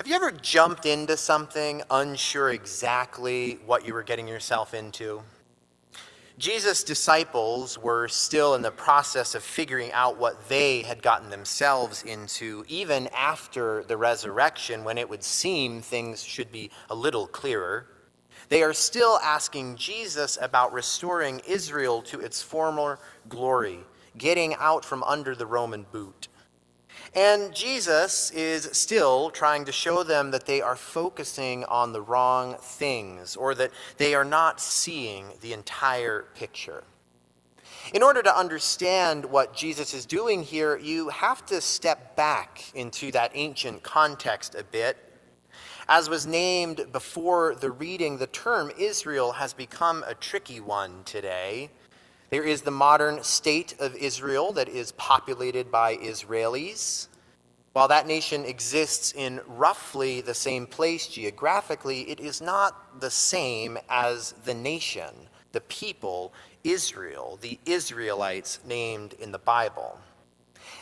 Have you ever jumped into something unsure exactly what you were getting yourself into? Jesus' disciples were still in the process of figuring out what they had gotten themselves into, even after the resurrection, when it would seem things should be a little clearer. They are still asking Jesus about restoring Israel to its former glory, getting out from under the Roman boot. And Jesus is still trying to show them that they are focusing on the wrong things, or that they are not seeing the entire picture. In order to understand what Jesus is doing here, you have to step back into that ancient context a bit. As was named before the reading, the term Israel has become a tricky one today. There is the modern state of Israel that is populated by Israelis. While that nation exists in roughly the same place geographically, it is not the same as the nation, the people, Israel, the Israelites named in the Bible.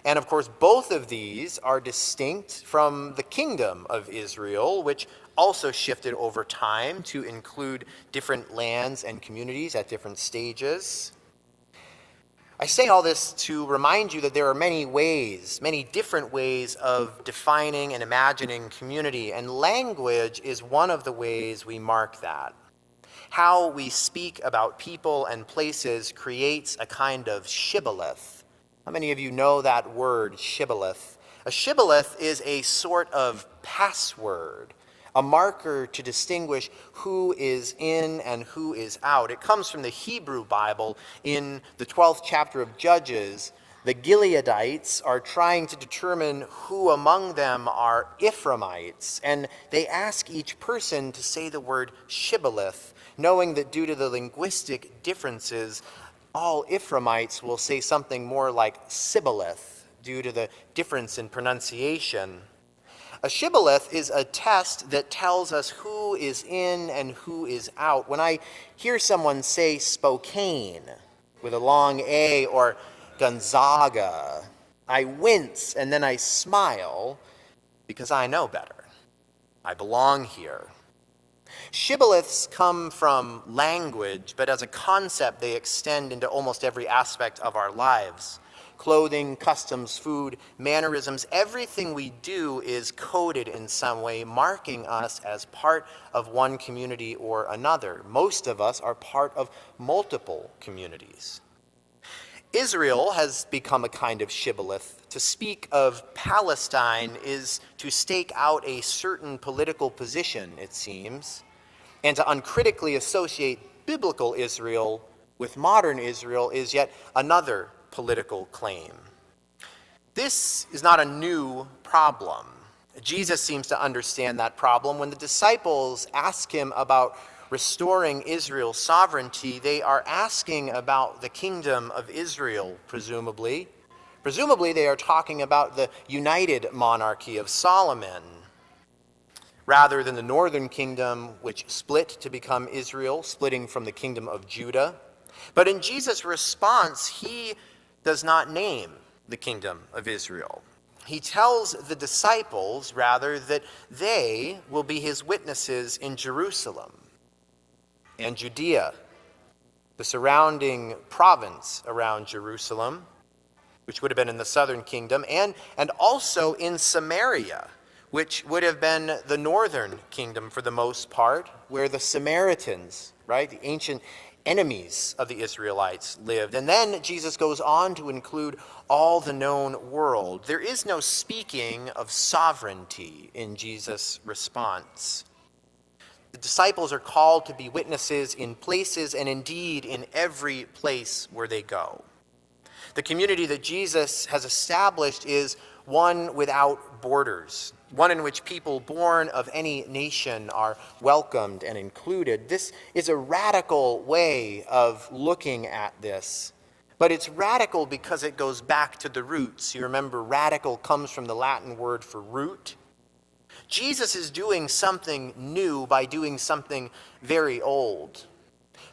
And of course, both of these are distinct from the kingdom of Israel, which also shifted over time to include different lands and communities at different stages. I say all this to remind you that there are many ways, many different ways of defining and imagining community, and language is one of the ways we mark that. How we speak about people and places creates a kind of shibboleth. How many of you know that word, shibboleth? A shibboleth is a sort of password, a marker to distinguish who is in and who is out. It comes from the Hebrew Bible. In the 12th chapter of Judges, the Gileadites are trying to determine who among them are Ephraimites, and they ask each person to say the word shibboleth, knowing that due to the linguistic differences, all Ephraimites will say something more like sibboleth due to the difference in pronunciation. A shibboleth is a test that tells us who is in and who is out. When I hear someone say Spokane with a long A or Gonzaga, I wince and then I smile because I know better. I belong here. Shibboleths come from language, but as a concept, they extend into almost every aspect of our lives. Clothing, customs, food, mannerisms, everything we do is coded in some way, marking us as part of one community or another. Most of us are part of multiple communities. Israel has become a kind of shibboleth. To speak of Palestine is to stake out a certain political position, it seems, and to uncritically associate biblical Israel with modern Israel is yet another political claim. This is not a new problem. Jesus seems to understand that problem. When the disciples ask him about restoring Israel's sovereignty, they are asking about the kingdom of Israel, presumably. Presumably, they are talking about the united monarchy of Solomon, rather than the northern kingdom, which split to become Israel, splitting from the kingdom of Judah. But in Jesus' response, he does not name the kingdom of Israel. He tells the disciples, rather, that they will be his witnesses in Jerusalem and Judea, the surrounding province around Jerusalem, which would have been in the southern kingdom, and also in Samaria, which would have been the northern kingdom for the most part, where the Samaritans, right, the ancient enemies of the Israelites lived. And then Jesus goes on to include all the known world. There is no speaking of sovereignty in Jesus' response. The disciples are called to be witnesses in places and indeed in every place where they go. The community that Jesus has established is one without borders, one in which people born of any nation are welcomed and included. This is a radical way of looking at this, but it's radical because it goes back to the roots. You remember, radical comes from the Latin word for root. Jesus is doing something new by doing something very old.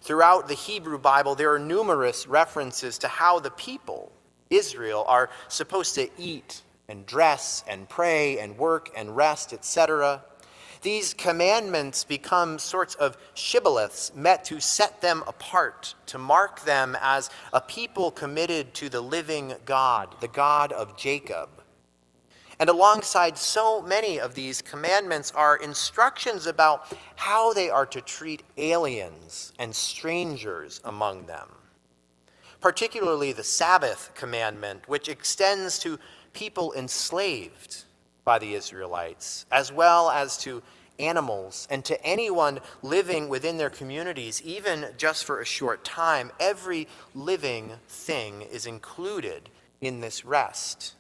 Throughout the Hebrew Bible, there are numerous references to how the people, Israel, are supposed to eat and dress and pray and work and rest, etc. These commandments become sorts of shibboleths meant to set them apart, to mark them as a people committed to the living God, the God of Jacob. And alongside so many of these commandments are instructions about how they are to treat aliens and strangers among them. Particularly the Sabbath commandment, which extends to people enslaved by the Israelites, as well as to animals and to anyone living within their communities, even just for a short time. Every living thing is included in this rest.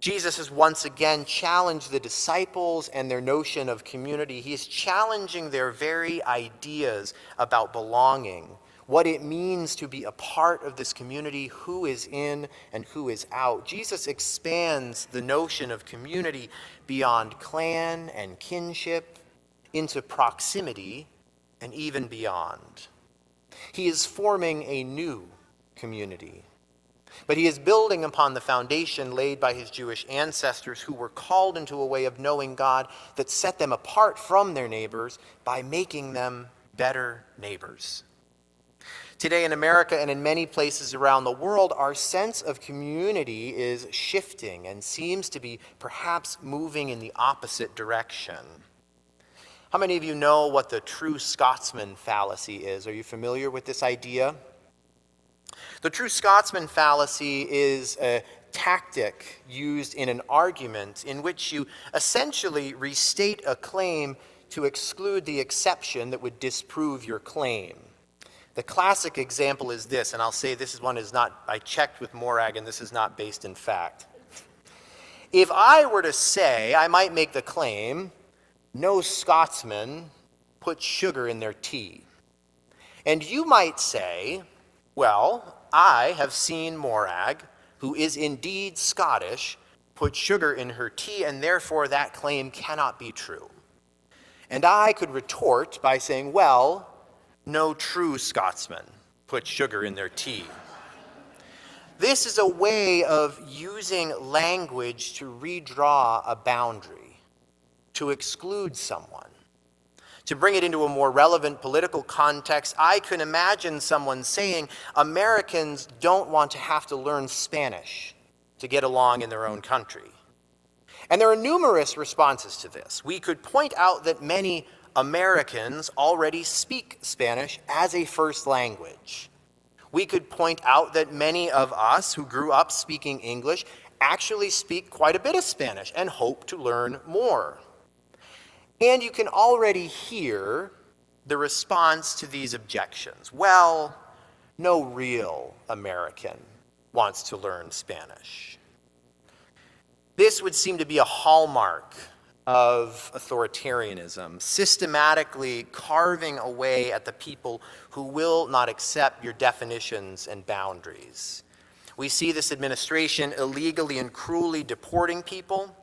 Jesus has once again challenged the disciples and their notion of community. He is challenging their very ideas about belonging, what it means to be a part of this community, who is in and who is out. Jesus expands the notion of community beyond clan and kinship into proximity and even beyond. He is forming a new community. But he is building upon the foundation laid by his Jewish ancestors who were called into a way of knowing God that set them apart from their neighbors by making them better neighbors. Today in America and in many places around the world, our sense of community is shifting and seems to be perhaps moving in the opposite direction. How many of you know what the true Scotsman fallacy is? Are you familiar with this idea? The true Scotsman fallacy is a tactic used in an argument in which you essentially restate a claim to exclude the exception that would disprove your claim. The classic example is this, and I'll say this is one is not, I checked with Morag and this is not based in fact. If I were to say, I might make the claim, no Scotsman puts sugar in their tea. And you might say, well, I have seen Morag, who is indeed Scottish, put sugar in her tea, and therefore that claim cannot be true. And I could retort by saying, well, no true Scotsman puts sugar in their tea. This is a way of using language to redraw a boundary, to exclude someone. To bring it into a more relevant political context, I can imagine someone saying Americans don't want to have to learn Spanish to get along in their own country. And there are numerous responses to this. We could point out that many Americans already speak Spanish as a first language. We could point out that many of us who grew up speaking English actually speak quite a bit of Spanish and hope to learn more. And you can already hear the response to these objections. Well, no real American wants to learn Spanish. This would seem to be a hallmark of authoritarianism, systematically carving away at the people who will not accept your definitions and boundaries. We see this administration illegally and cruelly deporting people,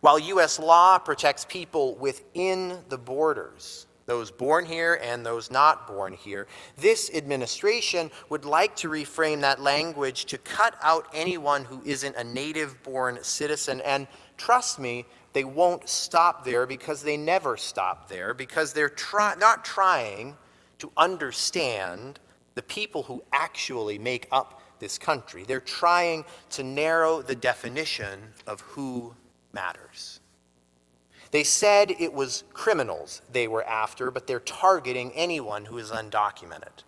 while U.S. law protects people within the borders, those born here and those not born here. This administration would like to reframe that language to cut out anyone who isn't a native-born citizen. And trust me, they won't stop there because they never stop there, because they're not trying to understand the people who actually make up this country. They're trying to narrow the definition of who matters. They said it was criminals they were after, but they're targeting anyone who is undocumented.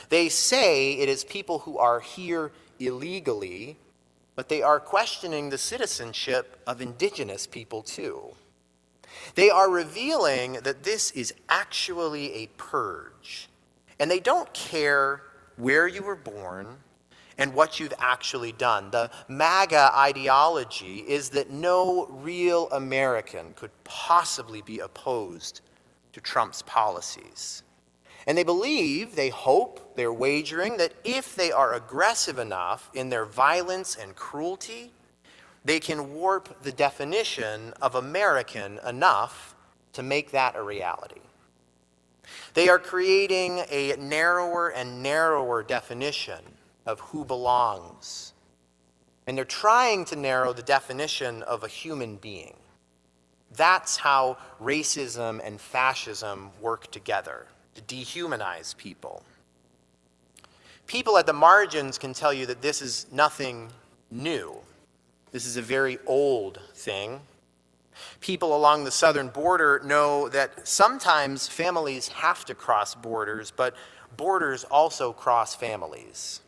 They say it is people who are here illegally, but they are questioning the citizenship of indigenous people too. They are revealing that this is actually a purge, and they don't care where you were born and what you've actually done. The MAGA ideology is that no real American could possibly be opposed to Trump's policies. And they believe, they hope, they're wagering that if they are aggressive enough in their violence and cruelty, they can warp the definition of American enough to make that a reality. They are creating a narrower and narrower definition of who belongs And they're trying to narrow the definition of a human being. That's how racism and fascism work together, to dehumanize people. People at the margins can tell you that this is nothing new. This is a very old thing. People along the southern border know that sometimes families have to cross borders, but borders also cross families.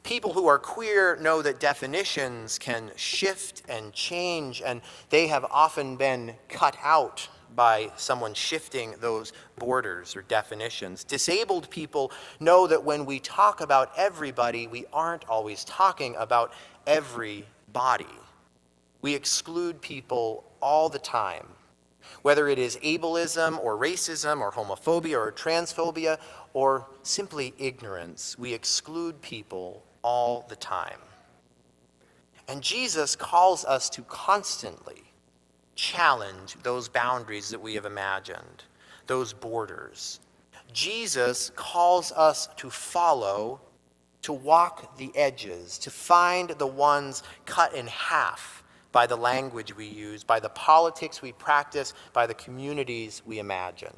People who are queer know that definitions can shift and change, and they have often been cut out by someone shifting those borders or definitions. Disabled people know that when we talk about everybody, we aren't always talking about everybody. We exclude people all the time, whether it is ableism or racism or homophobia or transphobia or simply ignorance. We exclude people all the time. And Jesus calls us to constantly challenge those boundaries that we have imagined, those borders. Jesus calls us to follow, to walk the edges, to find the ones cut in half by the language we use, by the politics we practice, by the communities we imagine.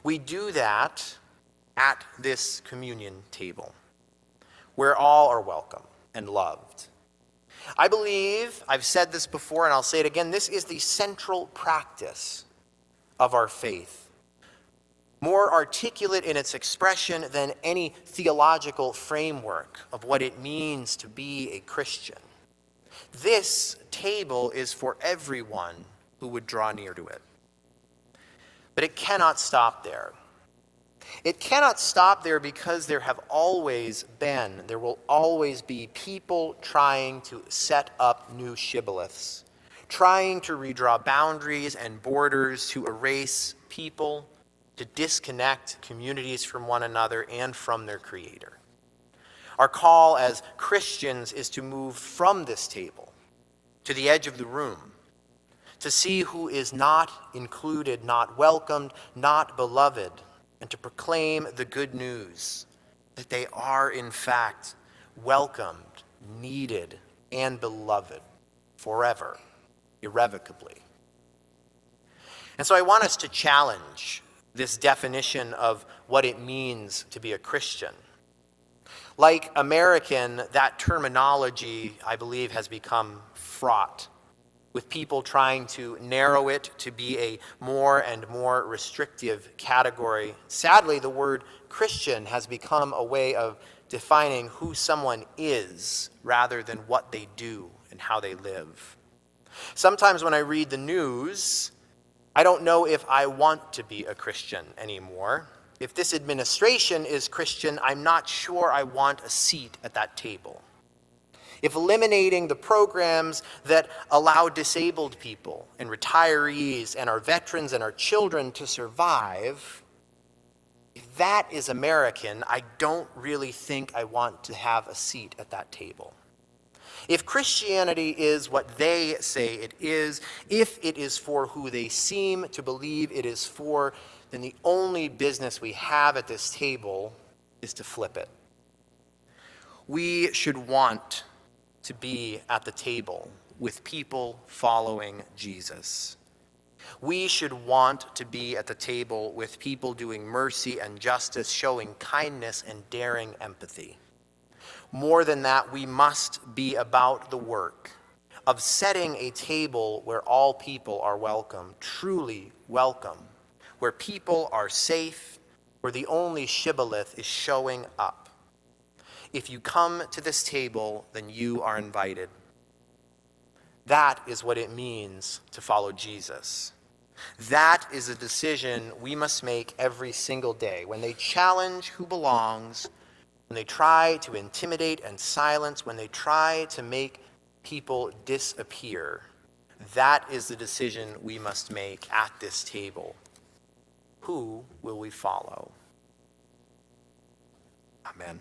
We do that at this communion table, where all are welcome and loved. I believe, I've said this before and I'll say it again, this is the central practice of our faith. More articulate in its expression than any theological framework of what it means to be a Christian. This table is for everyone who would draw near to it. But it cannot stop there. It cannot stop there because there have always been, there will always be people trying to set up new shibboleths, trying to redraw boundaries and borders, to erase people, to disconnect communities from one another and from their Creator. Our call as Christians is to move from this table to the edge of the room, to see who is not included, not welcomed, not beloved, and to proclaim the good news that they are, in fact, welcomed, needed, and beloved forever, irrevocably. And so I want us to challenge this definition of what it means to be a Christian. Like American, that terminology, I believe, has become fraught with people trying to narrow it to be a more and more restrictive category. Sadly, the word Christian has become a way of defining who someone is rather than what they do and how they live. Sometimes when I read the news, I don't know if I want to be a Christian anymore. If this administration is Christian, I'm not sure I want a seat at that table. If eliminating the programs that allow disabled people and retirees and our veterans and our children to survive, if that is American, I don't really think I want to have a seat at that table. If Christianity is what they say it is, if it is for who they seem to believe it is for, then the only business we have at this table is to flip it. We should want to be at the table with people following Jesus. We should want to be at the table with people doing mercy and justice, showing kindness and daring empathy. More than that, we must be about the work of setting a table where all people are welcome, truly welcome, where people are safe, where the only shibboleth is showing up. If you come to this table, then you are invited. That is what it means to follow Jesus. That is a decision we must make every single day. When they challenge who belongs, when they try to intimidate and silence, when they try to make people disappear, that is the decision we must make at this table. Who will we follow? Amen.